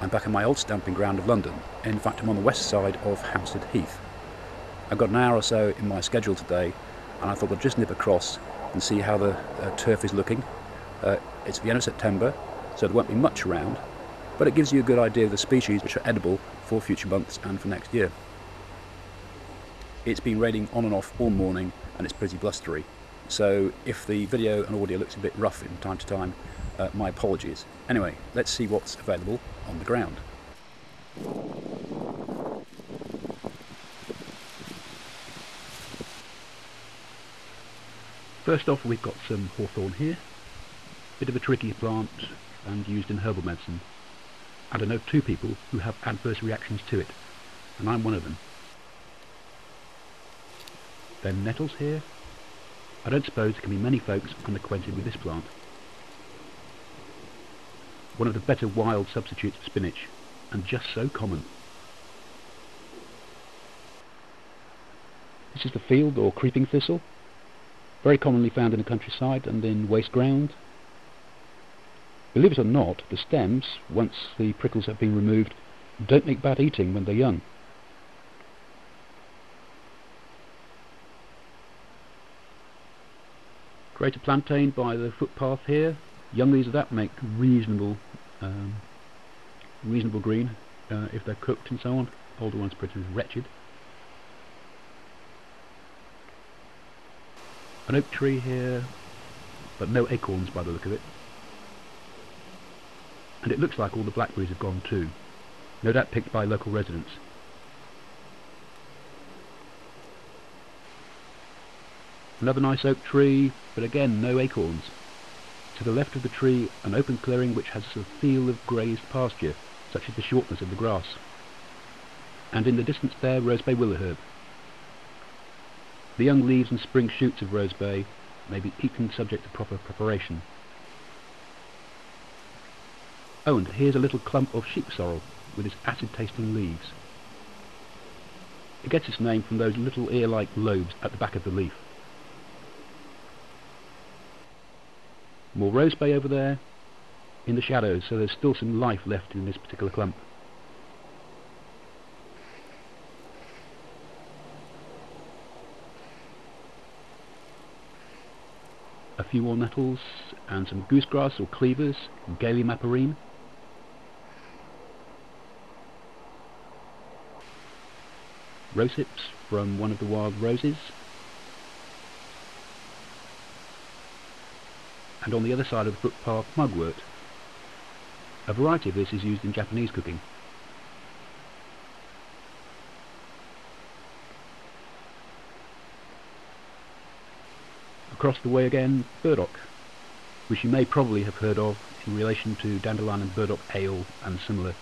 I'm back in my old stamping ground of London. In fact, I'm on the west side of Hampstead Heath. I've got an hour or so in my schedule today, and I thought I'd just nip across and see how the turf is looking. It's the end of September, so there won't be much around, but it gives you a good idea of the species which are edible for future months and for next year. It's been raining on and off all morning, and it's pretty blustery, so if the video and audio looks a bit rough from time to time, my apologies. Anyway, let's see what's available on the ground. First off, we've got some hawthorn here. Bit of a tricky plant and used in herbal medicine. And I know two people who have adverse reactions to it, and I'm one of them. Then nettles here. I don't suppose there can be many folks unacquainted with this plant. One of the better wild substitutes for spinach, and just so common. This is the field or creeping thistle, very commonly found in the countryside and in waste ground. Believe it or not, the stems, once the prickles have been removed, don't make bad eating when they're young. Greater plantain by the footpath here. Younglies of that make reasonable green if they're cooked and so on. Older ones pretty wretched. An oak tree here, but no acorns by the look of it. And it looks like all the blackberries have gone too. No doubt picked by local residents. Another nice oak tree, but again no acorns. To the left of the tree, an open clearing which has a feel of grazed pasture, such as the shortness of the grass. And in the distance there, rosebay willow-herb. The young leaves and spring shoots of rosebay may be eaten subject to proper preparation. Oh, and here's a little clump of sheep sorrel with its acid-tasting leaves. It gets its name from those little ear-like lobes at the back of the leaf. More rosebay over there in the shadows, so there's still some life left in this particular clump. A few more nettles and some goosegrass or cleavers, gaily maparine. Rose hips from one of the wild roses. And on the other side of the footpath, mugwort. A variety of this is used in Japanese cooking. Across the way again, burdock, which you may probably have heard of in relation to dandelion and burdock ale and similar.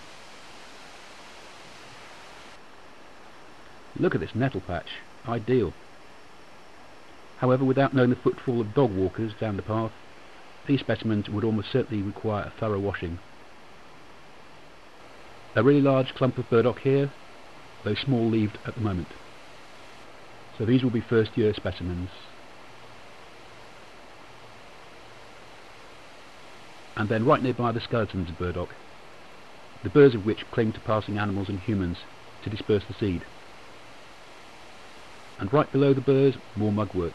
Look at this nettle patch, ideal. However, without knowing the footfall of dog walkers down the path, these specimens would almost certainly require a thorough washing. A really large clump of burdock here, though small-leaved at the moment. So these will be first-year specimens. And then right nearby the skeletons of burdock, the burrs of which cling to passing animals and humans to disperse the seed. And right below the burrs, more mugwort.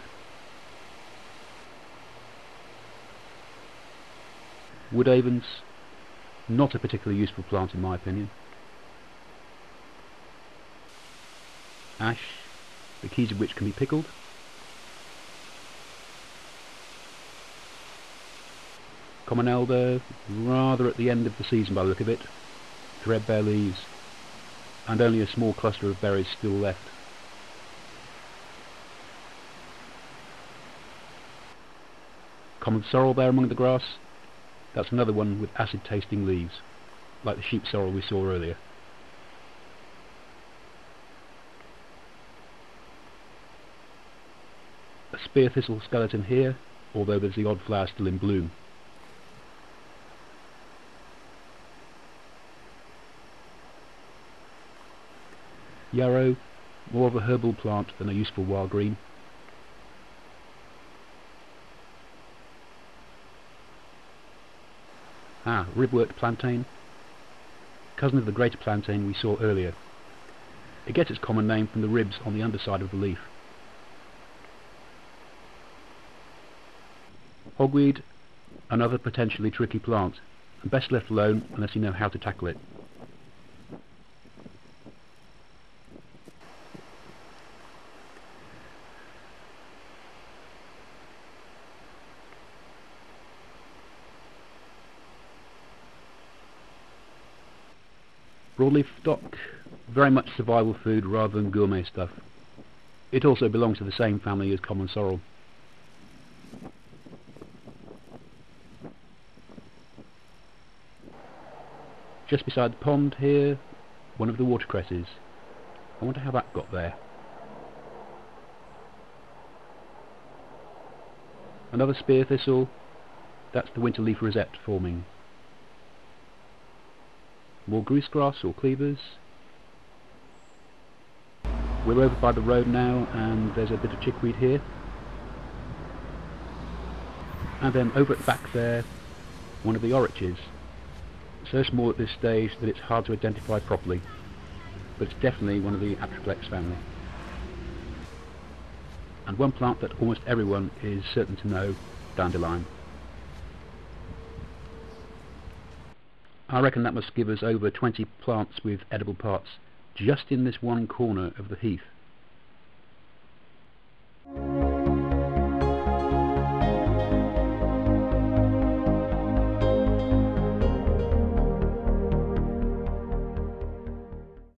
Wood avens, not a particularly useful plant in my opinion. Ash, the keys of which can be pickled. Common elder, rather at the end of the season by the look of it. Threadbare leaves, and only a small cluster of berries still left. Common sorrel there among the grass. That's another one with acid-tasting leaves, like the sheep sorrel we saw earlier. A spear thistle skeleton here, although there's the odd flower still in bloom. Yarrow, more of a herbal plant than a useful wild green. Ribwort plantain. cousin of the greater plantain we saw earlier. It gets its common name from the ribs on the underside of the leaf. Hogweed, another potentially tricky plant, and best left alone unless you know how to tackle it. Broadleaf stock, very much survival food rather than gourmet stuff. It also belongs to the same family as common sorrel. Just beside the pond here, one of the watercresses. I wonder how that got there. Another spear thistle, that's the winter leaf rosette forming. More goosegrass or cleavers. We're over by the road now and there's a bit of chickweed here. And then over at the back there, one of the oryches. So small at this stage that it's hard to identify properly, but it's definitely one of the Atriplex family. And one plant that almost everyone is certain to know, dandelion. I reckon that must give us over 20 plants with edible parts just in this one corner of the heath.